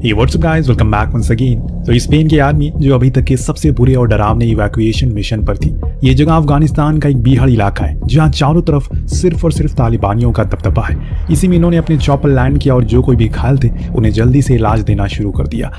Hey, what's up guys? Welcome back once again. तो Spain की army जो अभी तक के सबसे बुरे और डरावने इवैक्यूएशन मिशन पर थी। ये जगह अफगानिस्तान का एक बीहड़ इलाका है जहाँ चारों तरफ सिर्फ और सिर्फ तालिबानियों का दबदबा है। इसी में इन्होंने अपने चॉपर लैंड किया और जो कोई भी घायल थे उन्हें जल्दी से इलाज देना शुरू कर दिया।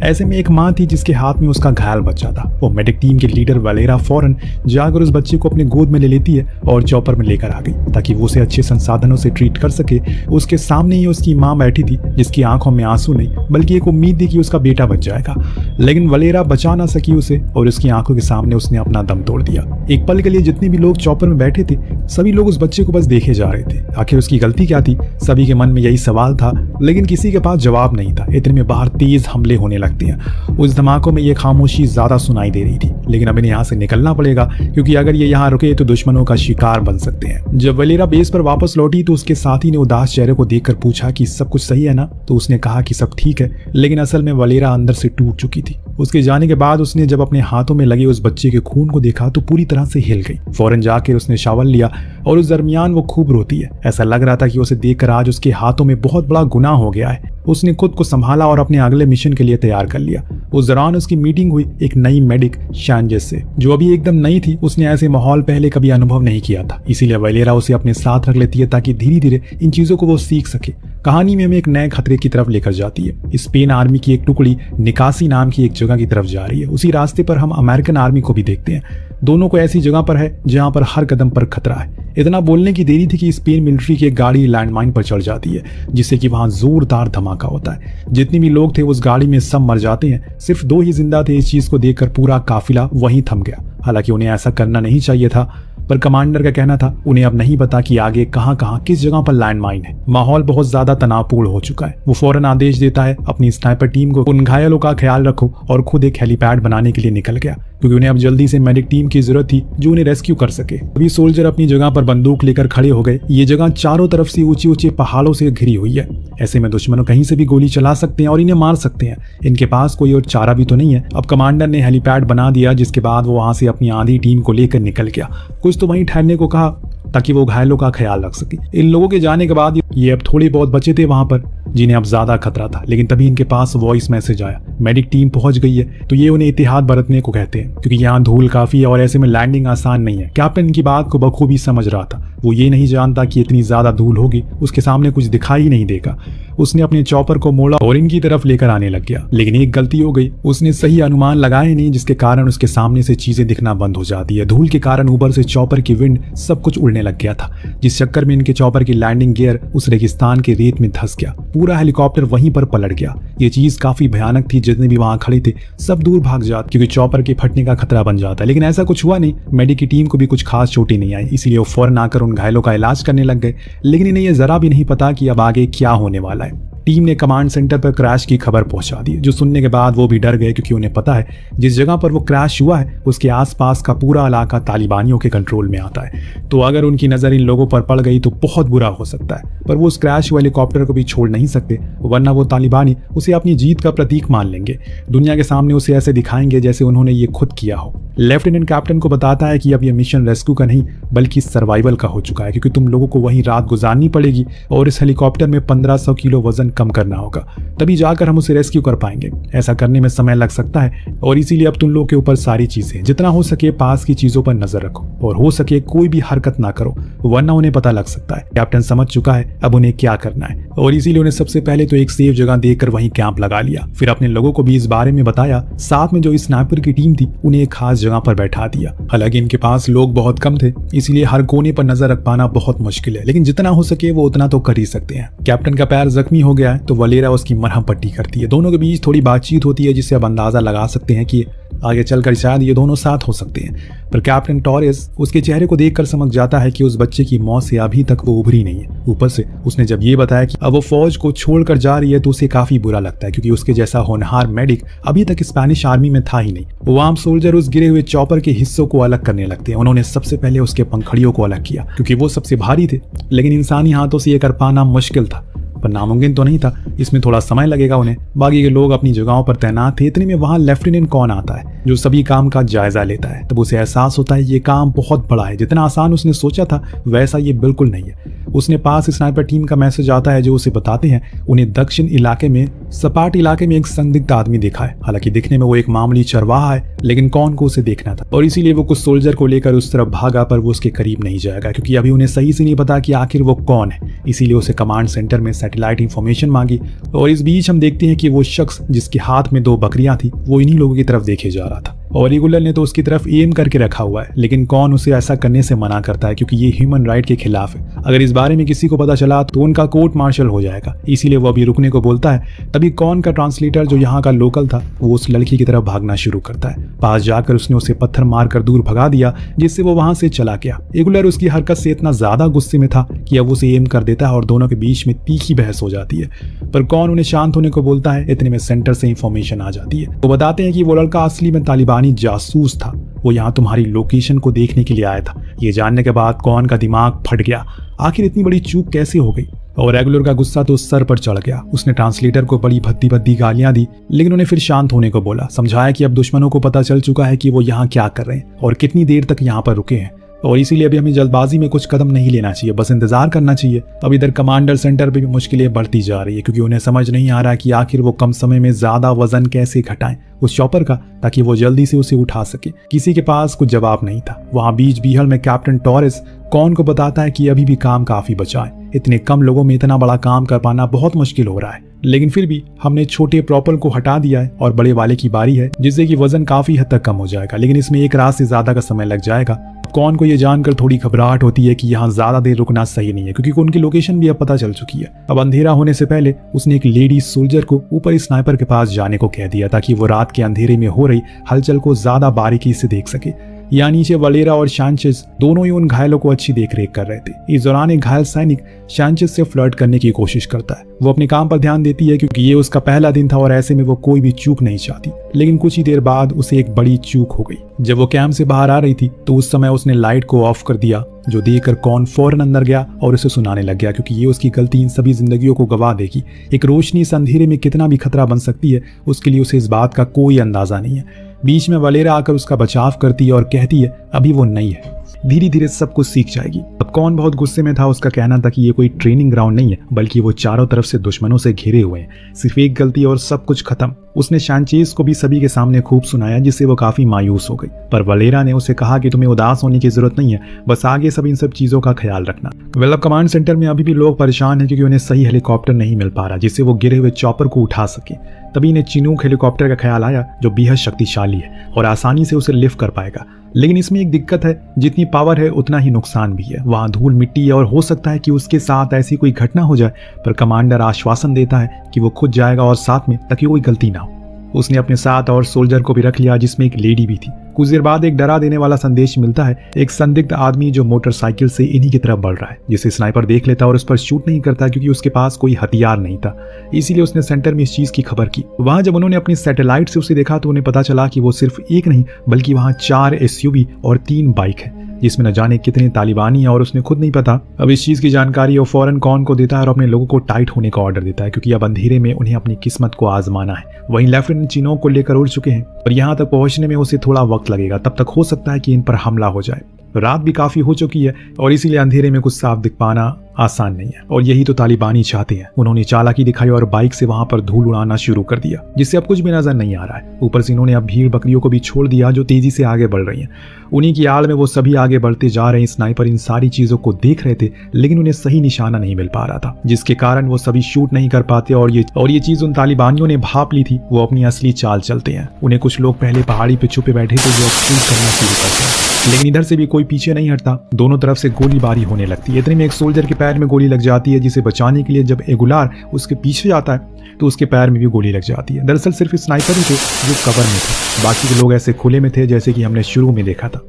ऐसे में एक माँ थी जिसके हाथ में उसका घायल बच्चा था। वो मेडिक टीम के लीडर वलेरा फौरन जाकर उस बच्चे को अपने गोद में ले लेती है और चॉपर में लेकर आ गई ताकि वो उसे अच्छे संसाधनों से ट्रीट कर सके। उसके सामने ही उसकी माँ बैठी थी जिसकी आंखों में आंसू नहीं बल्कि एक उम्मीद थी कि उसका बेटा बच जाएगा, लेकिन वलेरा बचा ना सकी उसे और उसकी आंखों के सामने उसने अपना दम तोड़ दिया। एक पल के लिए जितने भी लोग चॉपर में बैठे थे सभी लोग उस बच्चे को बस देखे जा रहे थे। आखिर उसकी गलती क्या थी? सभी के मन में यही सवाल था, लेकिन किसी के पास जवाब नहीं था। इतने में बाहर तेज हमले होने लगते हैं। उस धमाकों में ये खामोशी ज्यादा सुनाई दे रही थी, लेकिन अब इन्हें यहाँ से निकलना पड़ेगा क्योंकि अगर ये यहाँ रुके तो दुश्मनों का शिकार बन सकते हैं। जब वलेरा बेस पर वापस लौटी तो उसके साथी ने उदास चेहरे को देखकर पूछा कि सब कुछ सही है ना? तो उसने कहा कि सब ठीक है, लेकिन असल में वलेरा अंदर से टूट चुकी थी। उसके जाने के बाद उसने जब अपने हाथों में लगे उस बच्चे के खून को देखा तो पूरी तरह से हिल गई। फौरन जाकर उसने शावल लिया और उस दरमियान वो खूब रोती है। ऐसा लग रहा था कि उसे देखकर आज उसके हाथों में बहुत बड़ा गुनाह हो गया है। उसने खुद को संभाला और अपने अगले मिशन के लिए तैयार कर लिया। उस दौरान उसकी मीटिंग हुई एक नई मेडिक शांजेस से, जो अभी एकदम नई थी। उसने ऐसे माहौल पहले कभी अनुभव नहीं किया था, इसीलिए वलेरा उसे अपने साथ रख लेती है ताकि धीरे धीरे इन चीजों को वो सीख सके। कहानी में हमें एक नए खतरे की तरफ लेकर जाती है। स्पेन आर्मी की एक टुकड़ी निकासी नाम की एक जगह की तरफ जा रही है। उसी रास्ते पर हम अमेरिकन आर्मी को भी देखते हैं। दोनों को ऐसी जगह पर है जहां पर हर कदम पर खतरा है। इतना बोलने की देरी थी कि स्पेन मिलिट्री की एक गाड़ी लैंडमाइन पर चढ़ जाती है जिससे कि वहां जोरदार धमाका होता है। जितने भी लोग थे उस गाड़ी में सब मर जाते हैं। सिर्फ 2 ही जिंदा थे। इस चीज को देखकर पूरा काफिला वहीं थम गया। हालांकि उन्हें ऐसा करना नहीं चाहिए था, पर कमांडर का कहना था उन्हें अब नहीं पता कि आगे कहां किस जगह पर लैंडमाइन है। माहौल बहुत ज्यादा तनावपूर्ण हो चुका है। वो फौरन आदेश देता है अपनी स्नाइपर टीम को उन घायलों का ख्याल रखो और खुद एक हेलीपैड बनाने के लिए निकल गया क्योंकि उन्हें अब जल्दी से मेडिक टीम की जरूरत थी जो उन्हें रेस्क्यू कर सके। अभी सोल्जर अपनी जगह पर बंदूक लेकर खड़े हो गए। ये जगह चारों तरफ से ऊंचे ऊंचे पहाड़ों से घिरी हुई है। ऐसे में दुश्मनों कहीं से भी गोली चला सकते हैं और इन्हें मार सकते हैं। इनके पास कोई और चारा भी तो नहीं है। अब कमांडर ने हेलीपैड बना दिया जिसके बाद वो वहां से अपनी आधी टीम को लेकर निकल गया। कुछ तो वहीं ठहरने को कहा ताकि वो घायलों का ख्याल रख सके। इन लोगों के जाने के बाद ये अब थोड़े बहुत बचे थे वहां पर जिन्हें अब ज्यादा खतरा था, लेकिन तभी इनके पास वॉइस मैसेज आया। मेडिक टीम पहुंच गई है। तो ये उन्हें इतिहाद बरतने को कहते हैं क्योंकि यहाँ धूल काफी है और ऐसे में लैंडिंग आसान नहीं है। कैप्टन की बात को बखूबी समझ रहा था। वो ये नहीं जानता कि इतनी ज्यादा धूल होगी, उसके सामने कुछ दिखाई नहीं देगा। उसने अपने चॉपर को मोड़ा और इनकी तरफ लेकर आने लग गया, लेकिन एक गलती हो गई। उसने सही अनुमान लगाए नहीं जिसके कारण उसके सामने से चीजें दिखना बंद हो जाती है। धूल के कारण ऊपर से चॉपर की विंड सब कुछ उड़ने लग गया था, जिस चक्कर में इनके चॉपर की लैंडिंग गियर उस रेगिस्तान के रेत में धंस गया। पूरा हेलीकॉप्टर वहीं पर पलट गया। ये चीज काफी भयानक थी। जितने भी वहां खड़े थे सब दूर भाग जाते क्योंकि चॉपर के फटने का खतरा बन जाता, लेकिन ऐसा कुछ हुआ नहीं। मेडिक की टीम को भी कुछ खास चोटें नहीं आई, इसलिए वो फौरन आकर उन घायलों का इलाज करने लग गए। लेकिन इन्हें यह जरा भी नहीं पता कि अब आगे क्या होने वाला है। टीम ने कमांड सेंटर पर क्रैश की खबर पहुंचा दी, जो सुनने के बाद वो भी डर गए क्योंकि उन्हें पता है जिस जगह पर वो क्रैश हुआ है उसके आसपास का पूरा इलाका तालिबानियों के कंट्रोल में आता है। तो अगर उनकी नजर इन लोगों पर पड़ गई तो बहुत बुरा हो सकता है। पर वो उस क्रैश हुए हेलीकॉप्टर को भी छोड़ नहीं सकते, वरना वो तालिबानी उसे अपनी जीत का प्रतीक मान लेंगे। दुनिया के सामने उसे ऐसे दिखाएंगे जैसे उन्होंने ये खुद किया हो। लेफ्टिनेंट कैप्टन को बताता है कि अब ये मिशन रेस्क्यू का नहीं बल्कि सर्वाइवल का हो चुका है क्योंकि तुम लोगों को वहीं रात गुजारनी पड़ेगी और इस हेलीकॉप्टर में 1500 किलो वजन कम करना होगा, तभी जाकर हम उसे रेस्क्यू कर पाएंगे। ऐसा करने में समय लग सकता है और इसीलिए अब तुम लोगों के ऊपर सारी चीजें, जितना हो सके पास की चीजों पर नजर रखो और हो सके कोई भी हरकत ना करो, वरना उन्हें पता लग सकता है। कैप्टन समझ चुका है अब उन्हें क्या करना है और इसीलिए उन्हें सबसे पहले तो एक सेफ जगह देखकर वहीं कैंप लगा लिया। फिर अपने लोगों को भी इस बारे में बताया। साथ में जो स्नाइपर की टीम थी उन्हें एक खास जगह पर बैठा दिया। हालांकि इनके पास लोग बहुत कम थे, इसलिए हर कोने पर नजर रख पाना बहुत मुश्किल है, लेकिन जितना हो सके वो उतना तो कर ही सकते हैं। कैप्टन का पैर जख्मी हो गया है तो वलेरा उसकी मरहम पट्टी करती है। दोनों के बीच थोड़ी बातचीत होती है जिससे अब अंदाजा लगा सकते हैं कि आगे चलकर शायद ये दोनों साथ हो सकते हैं। पर कैप्टन टॉरेस उसके चेहरे को देखकर समझ जाता है कि उस बच्चे की मौत से अभी तक वो उभरी नहीं है। ऊपर से उसने जब ये बताया कि अब वो फौज को छोड़कर जा रही है तो उसे काफी बुरा लगता है क्योंकि उसके जैसा होनहार मेडिक अभी तक स्पेनिश आर्मी में था ही नहीं। वो आम सोल्जर उस गिरे हुए चॉपर के हिस्सों को अलग करने लगते हैं। उन्होंने सबसे पहले उसके पंखड़ियों को अलग किया क्योंकि वो सबसे भारी थे, लेकिन इंसानी हाथों से ये कर पाना मुश्किल था। पर नामुमकिन तो नहीं था, इसमें थोड़ा समय लगेगा उन्हें। बाकी के लोग अपनी जगहों पर तैनात थे। इतने में वहाँ लेफ्टिनेंट कॉन आता है जो सभी काम का जायजा लेता है। तब उसे एहसास होता है ये काम बहुत बड़ा है, जितना आसान उसने सोचा था वैसा ये बिल्कुल नहीं है। उसने पास स्नाइपर टीम का मैसेज आता है जो उसे बताते हैं उन्हें दक्षिण इलाके में सपाट इलाके में एक संदिग्ध आदमी देखा है। हालांकि दिखने में वो एक मामूली चरवाहा है, लेकिन कॉन को उसे देखना था और इसीलिए वो कुछ सोल्जर को लेकर उस तरफ भागा, पर वो उसके करीब नहीं जाएगा क्योंकि अभी उन्हें सही से नहीं पता कि आखिर वो कौन है। इसीलिए उसे कमांड सेंटर में सैटेलाइट इंफॉर्मेशन मांगी और इस बीच हम देखते हैं कि वो शख्स जिसके हाथ में 2 बकरियां थी वो इन्हीं लोगों की तरफ देखे जा रहा था और रेगुलर ने तो उसकी तरफ एम करके रखा हुआ है, लेकिन कौन उसे ऐसा करने से मना करता है क्योंकि ये ह्यूमन राइट के खिलाफ है। अगर इस बारे में किसी को पता चला तो उनका कोर्ट मार्शल हो जाएगा, इसीलिए वो अभी रुकने को बोलता है। तभी कौन का ट्रांसलेटर जो यहाँ का लोकल था वो उस लड़की की तरफ भागना शुरू करता है। पास जाकर उसने उसे पत्थर मारकर दूर भगा दिया, जिससे वो वहां से चला गया। रेगुलर उसकी हरकत से इतना ज्यादा गुस्से में था कि अब उसे एम कर देता है और दोनों के बीच में तीखी बहस हो जाती है, पर कौन उन्हें शांत होने को बोलता है। इतने में सेंटर से इंफॉर्मेशन आ जाती है। वो बताते हैं कि वो लड़का असली में तालिबानी जासूस था, वो यहाँ तुम्हारी लोकेशन को देखने के लिए आया था। ये जानने के बाद कौन का दिमाग फट गया, आखिर इतनी बड़ी चूक कैसे हो गई। और रेगुलर का गुस्सा तो सर पर चढ़ गया। उसने ट्रांसलेटर को बड़ी भद्दी भद्दी गालियां दी, लेकिन उन्हें फिर शांत होने को बोला। समझाया कि अब दुश्मनों को पता चल चुका है कि वो यहाँ क्या कर रहे हैं और कितनी देर तक यहाँ पर रुके हैं, और इसीलिए अभी हमें जल्दबाजी में कुछ कदम नहीं लेना चाहिए, बस इंतजार करना चाहिए। अब इधर कमांडर सेंटर पे भी मुश्किलें बढ़ती जा रही है क्योंकि उन्हें समझ नहीं आ रहा कि आखिर वो कम समय में ज्यादा वजन कैसे घटाएं उस चॉपर का, ताकि वो जल्दी से उसे उठा सके। किसी के पास कुछ जवाब नहीं था। वहां बीच बीहल में कैप्टन टॉरेस कौन को बताता है कि अभी भी काम काफी बचा है, इतने कम लोगों में इतना बड़ा काम कर पाना बहुत मुश्किल हो रहा है, लेकिन फिर भी हमने छोटे प्रॉपल को हटा दिया है और बड़े वाले की बारी है, जिससे कि वजन काफी हद तक कम हो जाएगा, लेकिन इसमें 1 रात से ज्यादा का समय लग जाएगा। कौन को ये जानकर थोड़ी घबराहट होती है कि यहाँ ज्यादा देर रुकना सही नहीं है क्योंकि उनकी लोकेशन भी अब पता चल चुकी है। अब अंधेरा होने से पहले उसने एक लेडी सोल्जर को ऊपर स्नाइपर के पास जाने को कह दिया ताकि वो रात के अंधेरे में हो रही हलचल को ज्यादा बारीकी से देख सके। यहाँ नीचे वलेरा और शांचेस दोनों ही उन घायलों को अच्छी देखरेख कर रहे थे। इस दौरान एक घायल सैनिक शांचेस से फ्लर्ट करने की कोशिश करता है। वो अपने काम पर ध्यान देती है क्योंकि ये उसका पहला दिन था और ऐसे में वो कोई भी चूक नहीं चाहती, लेकिन कुछ ही देर बाद उसे एक बड़ी चूक हो गई। जब वो कैंप से बाहर आ रही थी तो उस समय उसने लाइट को ऑफ कर दिया, जो देखकर कौन फौरन अंदर गया और उसे सुनाने लग गया क्योंकि ये उसकी गलती इन सभी जिंदगियों को गवा देगी। एक रोशनी इस अंधेरे में कितना भी खतरा बन सकती है उसके लिए उसे इस बात का कोई अंदाजा नहीं है। बीच में वलेरा आकर उसका बचाव करती है और कहती है अभी वो नहीं है, धीरे धीरे सब कुछ सीख जाएगी। अब कौन बहुत गुस्से में था। उसका कहना था कि ये कोई ट्रेनिंग ग्राउंड नहीं है बल्कि वो चारों तरफ से दुश्मनों से घिरे हुए हैं, सिर्फ एक गलती और सब कुछ खत्म। उसने शांचेज को भी सभी के सामने खूब सुनाया, जिससे वो काफी मायूस हो गई, पर वलेरा ने उसे कहा कि तुम्हें उदास होने की जरूरत नहीं है, बस आगे सब इन सब चीजों का ख्याल रखना। वेल, अब कमांड सेंटर में अभी भी लोग परेशान हैं क्योंकि उन्हें सही हेलीकॉप्टर नहीं मिल पा रहा जिससे वो गिरे हुए चॉपर को उठा सके। तभी इन्हें चिनूक हेलीकॉप्टर का ख्याल आया जो बेहद शक्तिशाली है और आसानी से उसे लिफ्ट कर पाएगा, लेकिन इसमें एक दिक्कत है, जितनी पावर है उतना ही नुकसान भी है। वहां धूल मिट्टी है और हो सकता है कि उसके साथ ऐसी कोई घटना हो जाए, पर कमांडर आश्वासन देता है कि वो खुद जाएगा और साथ में ताकि कोई गलती ना हो। उसने अपने साथ और सोल्जर को भी रख लिया जिसमें एक लेडी भी थी। कुछ देर बाद एक डरा देने वाला संदेश मिलता है, एक संदिग्ध आदमी जो मोटरसाइकिल से इन्हीं की तरफ बढ़ रहा है, जिसे स्नाइपर देख लेता और उस पर शूट नहीं करता क्योंकि उसके पास कोई हथियार नहीं था। इसीलिए उसने सेंटर में इस चीज की खबर की। वहां जब उन्होंने अपनी सैटेलाइट से उसे देखा तो उन्हें पता चला कि वो सिर्फ एक नहीं बल्कि वहां 4 SUV और 3 बाइक है, जिसमें न जाने कितने तालिबानी है और उसने खुद नहीं पता। अब इस चीज की जानकारी वो फौरन कौन को देता है और अपने लोगों को टाइट होने का ऑर्डर देता है क्योंकि अब अंधेरे में उन्हें अपनी किस्मत को आजमाना है। वहीं लेफ्टिनेंट चिनोक को लेकर उड़ चुके हैं और यहाँ तक पहुंचने में उसे थोड़ा वक्त लगेगा, तब तक हो सकता है कि इन पर हमला हो जाए। रात भी काफी हो चुकी है और इसीलिए अंधेरे में कुछ साफ दिख पाना आसान नहीं है, और यही तो तालिबानी चाहते हैं। उन्होंने चालाकी दिखाई और बाइक से वहां पर धूल उड़ाना शुरू कर दिया, जिससे अब कुछ भी नजर नहीं आ रहा है। ऊपर से इन्होंने अब भीड़ बकरियों को भी छोड़ दिया जो तेजी से आगे बढ़ रही हैं। उन्हीं की आड़ में वो सभी आगे बढ़ते जा रहे हैं। स्नाइपर इन सारी चीजों को देख रहे थे, लेकिन उन्हें सही निशाना नहीं मिल पा रहा था, जिसके कारण वो सभी शूट नहीं कर पाते। और ये चीज उन तालिबानियों ने भाप ली थी। वो अपनी असली चाल चलते हैं। उन्हें कुछ लोग पहले पहाड़ी पे छुपे बैठे थे जो अब शूट करना शुरू करते हैं, लेकिन इधर से भी कोई पीछे नहीं हटता। दोनों तरफ से गोलीबारी होने लगती है। इतने में एक सोल्जर के पैर में गोली लग जाती है, जिसे बचाने के लिए जब एगुलार उसके पीछे जाता है तो उसके पैर में भी गोली लग जाती है। दरअसल सिर्फ स्नाइपर ही थे जो कवर में थे, बाकी के लोग ऐसे खुले में थे जैसे कि हमने शुरू में देखा था,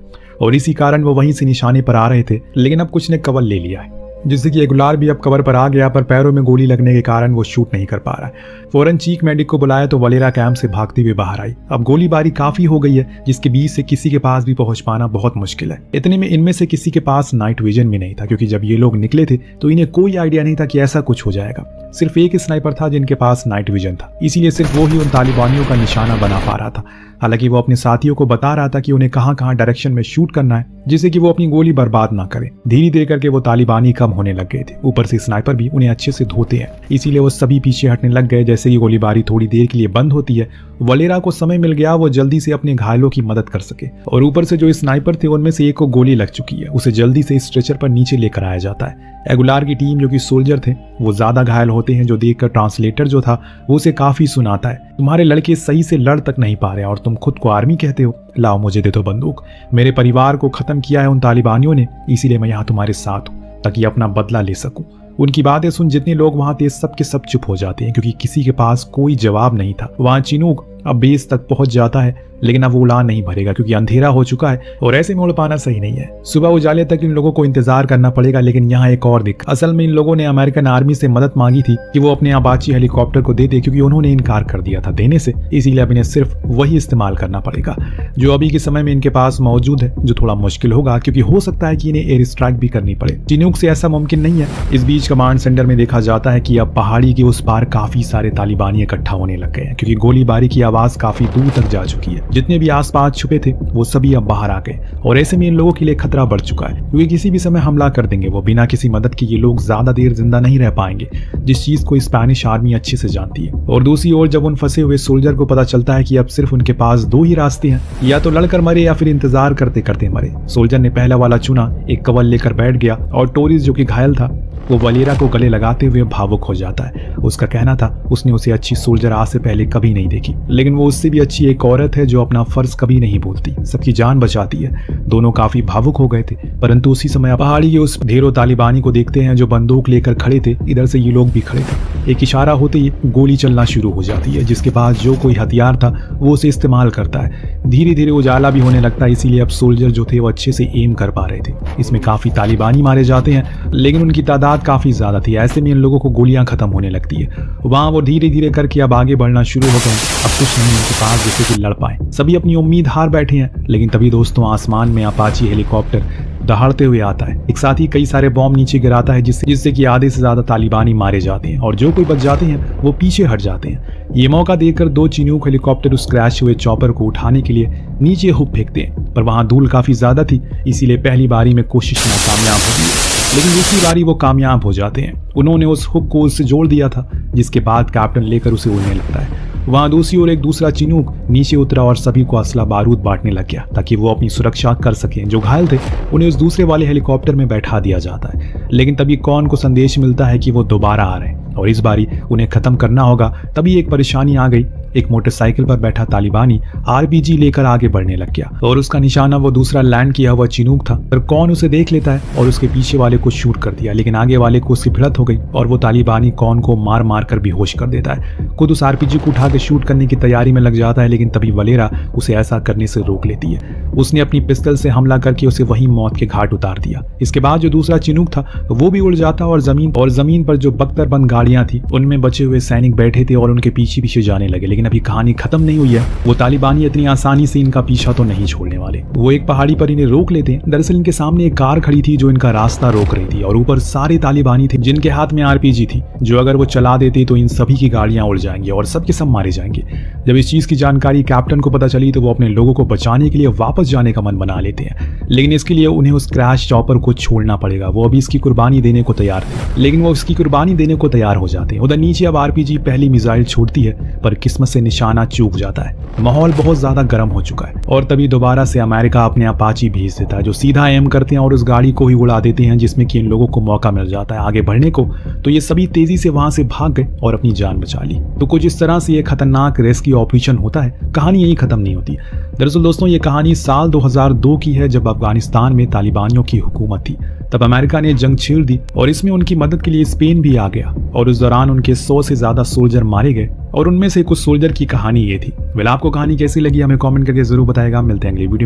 और इसी कारण वो वहीं से निशाने पर आ रहे थे। लेकिन अब कुछ ने कवर ले लिया है। जिससे कि एगुलार भी अब कवर पर आ गया, पर पैरों में गोली लगने के कारण वो शूट नहीं कर पा रहा है। फौरन चीफ मेडिक को बुलाया तो वलेरा कैंप से भागते हुए बाहर आई। अब गोलीबारी काफी हो गई है, जिसके बीच से किसी के पास भी पहुंच पाना बहुत मुश्किल है। इतने में इनमें से किसी के पास नाइट विजन भी नहीं था, क्योंकि जब ये लोग निकले थे तो इन्हें कोई आइडिया नहीं था कि ऐसा कुछ हो जाएगा। सिर्फ एक स्नाइपर था जिनके पास नाइट विजन था, इसीलिए सिर्फ वो ही उन तालिबानियों का निशाना बना पा रहा था। हालांकि वो अपने साथियों को बता रहा था कि उन्हें कहां कहां डायरेक्शन में शूट करना है, जिससे कि वो अपनी गोली बर्बाद ना करें। धीरे धीरे करके वो तालिबानी कम होने लग गए थे। ऊपर से स्नाइपर भी उन्हें अच्छे से धोते हैं, इसीलिए वो सभी पीछे हटने लग गए। जैसे ही गोलीबारी थोड़ी देर के लिए बंद होती है, वलेरा को समय मिल गया वो जल्दी से अपने घायलों की मदद कर सके। और ऊपर से जो स्नाइपर थे उनमें से एक को गोली लग चुकी है, उसे जल्दी से स्ट्रेचर पर नीचे लेकर आया जाता है। एगुलार की टीम जो कि सोल्जर थे वो ज्यादा घायल होते हैं, जो देखकर ट्रांसलेटर जो था वो उसे काफी सुनाता है, तुम्हारे लड़के सही से लड़ तक नहीं पा रहे और तुम खुद को आर्मी कहते हो, लाओ मुझे दे दो बंदूक। मेरे परिवार को खत्म किया है उन तालिबानियों ने, इसीलिए मैं यहाँ तुम्हारे साथ हूँ ताकि अपना बदला ले सकूं। उनकी बातें सुन जितने लोग वहां थे सब के सब चुप हो जाते हैं, क्योंकि किसी के पास कोई जवाब नहीं था। वहां चिनूक अब बेस तक पहुंच जाता है, लेकिन अब वो उड़ान नहीं भरेगा क्योंकि अंधेरा हो चुका है और ऐसे में उड़ पाना सही नहीं है। सुबह उजाले तक इन लोगों को इंतजार करना पड़ेगा, लेकिन यहाँ एक और दिक्कत। असल में इन लोगों ने अमेरिकन आर्मी से मदद मांगी थी कि वो अपने अपाची हेलीकॉप्टर को दे दे, क्योंकि उन्होंने इनकार कर दिया था देने से, इसीलिए अब इन्हें सिर्फ वही इस्तेमाल करना पड़ेगा जो अभी के समय में इनके पास मौजूद है, जो थोड़ा मुश्किल होगा क्योंकि हो सकता है कि इन्हें एयर स्ट्राइक भी करनी पड़े। चिनूक से ऐसा मुमकिन नहीं है। इस बीच कमांड सेंटर में देखा जाता है कि अब पहाड़ी के उस पार काफी सारे तालिबानी इकट्ठा होने लग गए हैं, क्योंकि गोलीबारी की आवाज काफी दूर तक जा चुकी है। जितने भी आसपास छुपे थे वो सभी अब बाहर आ गए और ऐसे में इन लोगों के लिए खतरा बढ़ चुका है, क्योंकि किसी भी समय हमला कर देंगे वो। बिना किसी मदद के ये लोग ज्यादा देर जिंदा नहीं रह पाएंगे, जिस चीज को स्पेनिश आर्मी अच्छे से जानती है। और दूसरी ओर जब उन फंसे हुए सोल्जर को पता चलता है कि अब सिर्फ उनके पास दो ही रास्ते हैं, या तो लड़कर मरे या फिर इंतजार करते करते मरे। सोल्जर ने पहला वाला चुना, एक कवल लेकर बैठ गया और टोरिस जो कि घायल था वो वलेरा को गले लगाते हुए भावुक हो जाता है। उसका कहना था उसने उसे अच्छी सोल्जर आज से पहले कभी नहीं देखी, लेकिन वो उससे भी अच्छी एक औरत है जो अपना फर्ज कभी नहीं भूलती, सबकी जान बचाती है। दोनों काफी भावुक हो गए थे, परंतु उसी समय पहाड़ी के उस ढेरों तालिबानी को देखते हैं जो बंदूक लेकर खड़े थे। इधर से ये लोग भी खड़े थे। एक इशारा होते ही गोली चलना शुरू हो जाती है, जिसके बाद जो कोई हथियार था वो उसे इस्तेमाल करता है। धीरे धीरे उजाला भी होने लगता है, इसीलिए अब सोल्जर जो थे वो अच्छे से एम कर पा रहे थे। इसमें काफी तालिबानी मारे जाते हैं, लेकिन उनकी तादाद काफी ज्यादा थी। ऐसे में इन लोगों को गोलियां खत्म होने लगती है। वहां वो धीरे धीरे करके अब आगे बढ़ना शुरू हो गए। अब कुछ नहीं उनके पास जिससे कि लड़ पाए। सभी अपनी उम्मीद हार बैठे हैं, लेकिन तभी दोस्तों आसमान में अपाची हेलीकॉप्टर दहाड़ते हुए आता है। एक साथ ही कई सारे बॉम्ब नीचे गिराता है, जिससे कि आधे से ज्यादा तालिबानी मारे जाते हैं और जो कोई बच जाते हैं वो पीछे हट जाते हैं। ये मौका देखकर दो चिनूक हेलीकॉप्टर उस क्रैश हुए चॉपर को उठाने के लिए नीचे हुक फेंकते हैं, पर वहां धूल काफी ज्यादा थी, इसीलिए पहली बारी में कोशिश नाकामयाब होती है, लेकिन दूसरी बारी वो कामयाब हो जाते हैं। उन्होंने उस हुक को उससे जोड़ दिया था, जिसके बाद कैप्टन लेकर उसे उड़ने लगता है। वहां दूसरी ओर एक दूसरा चिनूक नीचे उतरा और सभी को असला बारूद बांटने लग गया ताकि वो अपनी सुरक्षा कर सकें। जो घायल थे उन्हें उस दूसरे वाले हेलीकॉप्टर में बैठा दिया जाता है, लेकिन तभी कौन को संदेश मिलता है कि वो दोबारा आ रहे हैं और इस बारी उन्हें खत्म करना होगा। तभी एक परेशानी आ गई। एक मोटरसाइकिल पर बैठा तालिबानी आरपीजी लेकर आगे बढ़ने लग गया और उसका निशाना वो दूसरा लैंड किया हुआ चिनूक था। पर कौन उसे देख लेता है और उसके पीछे वाले को शूट कर दिया, लेकिन आगे वाले को उसकी भिड़ंत हो गई और वो तालिबानी कौन को मार मार कर बेहोश कर देता है। खुद उस आरपीजी को उठा के शूट करने की तैयारी में लग जाता है, लेकिन तभी वलेरा उसे ऐसा करने से रोक लेती है। उसने अपनी पिस्टल से हमला करके उसे वहीं मौत के घाट उतार दिया। इसके बाद जो दूसरा चिनूक था वो भी उड़ जाता और जमीन पर जो बख्तरबंद गाड़ियां थी उनमें बचे हुए सैनिक बैठे थे और उनके पीछे पीछे जाने लगे। लेकिन अभी कहानी खत्म नहीं हुई है। वो तालिबानी इतनी आसानी से इनका पीछा तो नहीं छोड़ने वाले। वो एक पहाड़ी पर इन्हें रोक लेते हैं। दरअसल इनके सामने एक कार खड़ी थी जो इनका रास्ता रोक रही थी और ऊपर सारे तालिबानी थे जिनके हाथ में आरपीजी थी, जो अगर वो चला देते तो इन सभी की गाड़ियां उड़ जाएंगी और सबके सब मारे जाएंगे। जब इस चीज की जानकारी कैप्टन को पता चली तो वो अपने लोगों को बचाने के लिए वापस जाने का मन बना लेते हैं, लेकिन इसके लिए उन्हें उस क्रैश चॉपर को छोड़ना पड़ेगा। वो अभी इसकी कुर्बानी देने को तैयार थे, लेकिन वो इसकी कुर्बानी देने को तैयार हो जाते हैं। उधर नीचे अब आरपीजी पहली मिसाइल छोड़ती है, पर किस्मत से निशाना चूक जाता है। माहौल बहुत ज्यादा गर्म हो चुका है और तभी दोबारा से अमेरिका अपने अपाची भेज देता है, जो सीधा एम करते हैं और उस गाड़ी को ही उड़ा देते हैं, जिसमें कि इन लोगों को मौका मिल जाता है आगे बढ़ने को। तो ये सभी तेजी से वहां से भाग गए और अपनी जान बचा ली। तो कुछ इस तरह से ये खतरनाक रेस्क्यू ऑपरेशन होता है। कहानी यही खत्म नहीं होती। दरअसल दोस्तों ये कहानी साल 2002 की है, जब अफगानिस्तान में तालिबानियों की हुकूमत थी। तब अमेरिका ने जंग छेड़ दी और इसमें उनकी मदद के लिए स्पेन भी आ गया और उस दौरान उनके 100 से ज्यादा सोल्जर मारे गए और उनमें से कुछ सोल्जर की कहानी ये थी। वेल, आपको कहानी कैसी लगी हमें कमेंट करके जरूर बताएगा। मिलते हैं अगली वीडियो।